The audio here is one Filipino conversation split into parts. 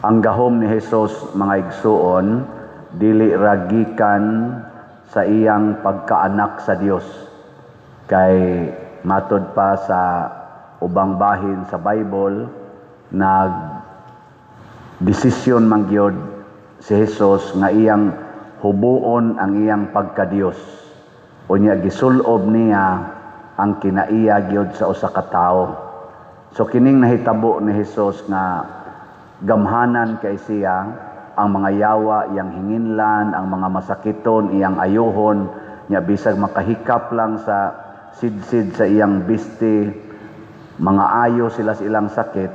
Ang gahom ni Hesus, mga igsuon, dili ragikan sa iyang pagkaanak sa Dios. Kay matod pa sa ubang bahin sa Bible, desisyon man gyud si Hesus nga iyang hubuon ang iyang pagka-Dios. Unya gisulob niya ang kinaiya gyud sa usa ka tawo. So kining nahitabo ni Hesus nga gamhanan kay siya ang mga yawa iyang hinginlan, ang mga masakiton iyang ayohon, nya bisag makahikap lang sa sidsid sa iyang bisti, mga ayo sila sa ilang sakit,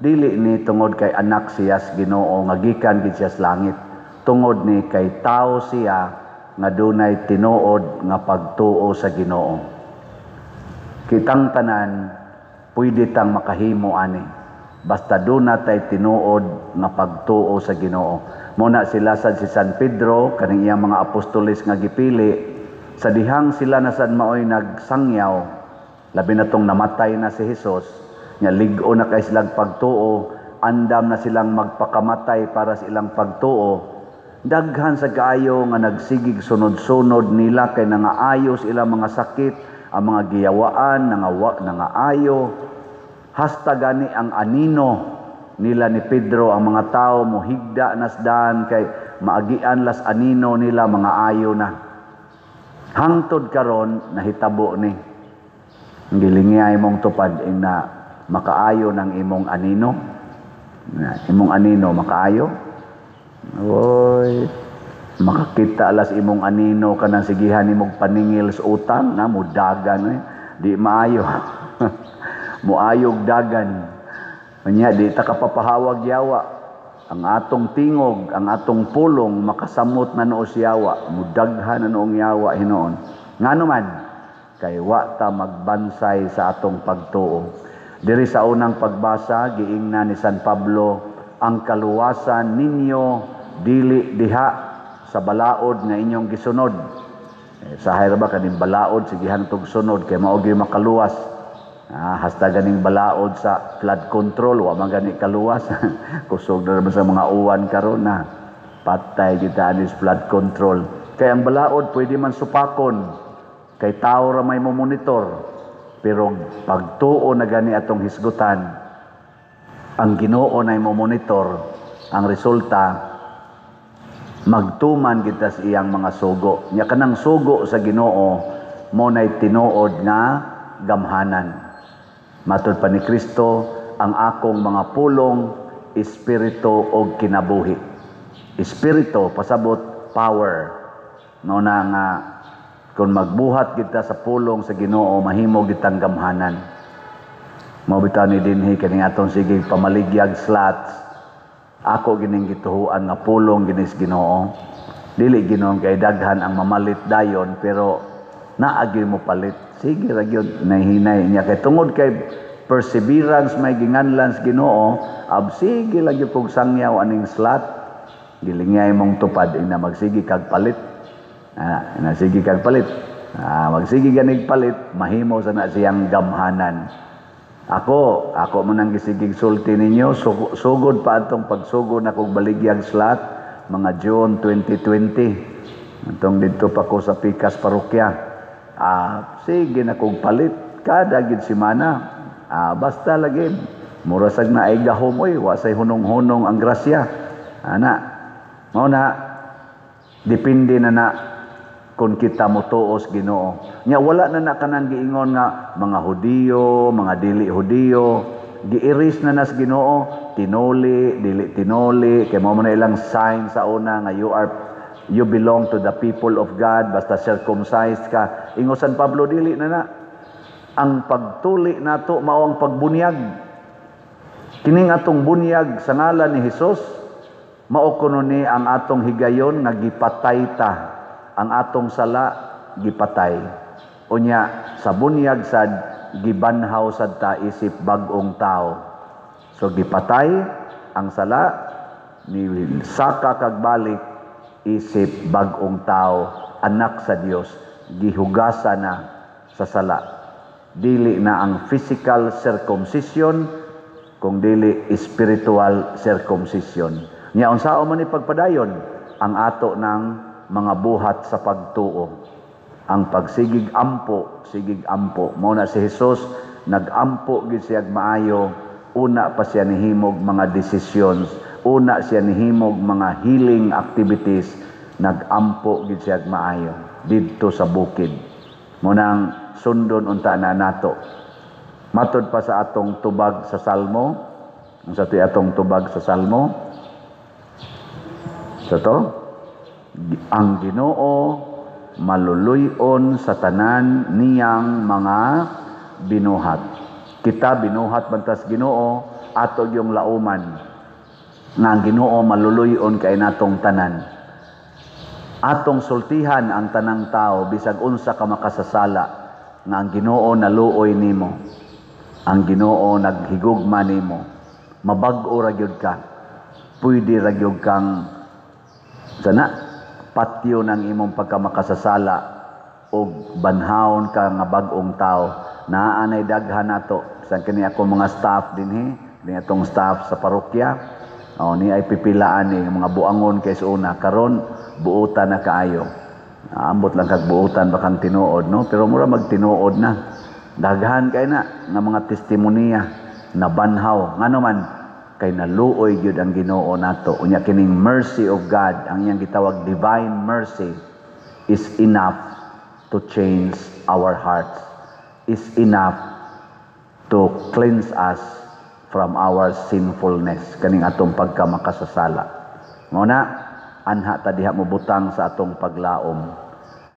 dili ni tungod kay anak siya sa Ginoo nga gikan gid siya sa langit, tungod ni kay tao siya nga dunay tinuod nga pagtuo sa Ginoo. Kitang tanan pwede tang makahimo ani basta duna tay tinuod nga pagtuo sa Ginoo. Muna sila sad si San Pedro kaning iyang mga apostoles nga gipili, sa dihang sila na sad maoy nagsangyaw, labi na tong namatay na si Hesus, nya lig-o na kay silang pagtuo, andam na silang magpakamatay para sa ilang pagtuo. Daghan sa kaayo nga nagsigig sunod-sunod nila kay nangaayos ilang mga sakit, ang mga giyawaan nangaayo. Hasta gani ang anino nila ni Pedro, ang mga tao mohigda nasdan kay maagian las anino nila, mga ayo na. Hangtod karon nahitabo ni gilingay mong tupad na makaayo ng imong anino. Imong anino makaayo. Oy, makakita alas imong anino kanang sigihan nimong paningil sa utang na mudagan di maayo. Muayog dagan. Unya di ta kapapahawag yawa. Ang atong tingog, ang atong pulong makasamot na noo si yawa, mudaghan na noong yawa hinoon. Ngano man kay wa ta magbansay sa atong pagtuo. Diri sa unang pagbasa giingna ni San Pablo, ang kaluwasan ninyo dili diha sa balaod nga inyong gisunod. Sa hayra ba kaning balaod sigihan tug sunod kay mao gyud makaluwas. Hasta ganing balaod sa flood control, wa man gani kaluwas. Kusog na naman sa mga uwan karon na patay kita anis flood control. Kay ang balaod pwede man supakon, kay tao ra may monitor. Pero pagtuo na gani atong hisgutan, ang Ginoo na monitor, ang resulta magtuman kita sa iyang mga sugo. Nya kanang sugo sa Ginoo mo nay tinuod nga gamhanan. Matod pa ni Kristo, ang akong mga pulong, espiritu o kinabuhi. Espiritu, pasabot, power. No na nga, kung magbuhat kita sa pulong sa Ginoo, mahimo kitang gamhanan. Mabitaw ni dinhi kaning atong sige pamaligyag slots. Ako gining gituhuan nga pulong ginis Ginoo. Dili Ginoo kay daghan ang mamalit dayon, pero naagi mo palit. Sige ra gyud nahinay niya kay tungod kay perseverance may ginganlan sa Ginoo, sige lang gyud kog sangyaw aning slot. Gilingay mong tupad ina magsigi kag palit. Sige kag palit. Magsigi ganig palit, mahimo sa na siyang gamhanan. Ako mo nang gisigig sulti ninyo, sugod pa atong pagsugod na kog baligyag slot mga June 2020. Atong dito pa ko sa Pikas Parokya. Sige na kong palit kada gid semana. Basta lagi murasag na ay gahom wasay hunong-hunong ang grasya. Mao na depende na kung kita motuos Ginoo. Nya wala na kanang giingon nga mga Hudiyo, mga dili Hudiyo, giiris na nas Ginoo, tinuli, dili tinuli, kay mao man ilang sign sa una nga you belong to the people of God, basta circumcised ka. Ingo San Pablo, dili na. Ang pagtuli nato mao ang pagbunyag. Kining atong bunyag sa ngalan ni Hesus, mao kuno ni ang atong higayon nga gipatay ta. Ang atong sala gipatay. Unya sa bunyag sad gibanhaw sad ta isip bag-ong tao. So gipatay ang sala ni saka kag balik isip bag-ong tao, anak sa Dios, gihugasa na sa sala. Dili na ang physical circumcision, kung dili spiritual circumcision. Nya unsao man ni pagpadayon ang ato ng mga buhat sa pagtuo. Ang pagsigig ampo, sigig ampo. Mao na si Jesus nagampo gid siya maayo, una pa siya nihimog mga decisions, una siya nihimog mga healing activities, nagampo gid siya maayo didto sa bukid. Mo nang sundon unta na nato. Matod pa sa atong tubag sa Salmo, ang sa atong tubag sa Salmo, sa to, ang Ginoo maluluyon sa tanan niyang mga binuhat. Kita binuhat bantas Ginoo, ato yung lauman nga ang Ginoo maluluyon kay natong tanan. Atong sultihan ang tanang tao bisag unsa ka makasasala nga ang Ginoo naluoy nimo. Ang Ginoo naghigugma nimo. Mabag-o ra gyud ka. Pwede ra gyud kang sana patyo ng imong pagkamakasasala o banhawon ka nga bag-ong tao. Naanay daghan nato sa kini ako mga staff dinhi, ni atong staff sa parokya. Ni ay pipilaan ni mga buangon kay una karon buutan na kaayo. Ambot lang kag buutan bakang tinuod no, pero mura magtinuod na. Daghan kay na nga mga testimonya na banhaw ngano man kay naluoy gyud ang Ginoo nato. Unya kining mercy of God, ang iyang gitawag divine mercy, is enough to change our hearts, is enough to cleanse us from our sinfulness, kaning atong pagkamakasasala. Mao na anha ta diha mobutang sa atong paglaom.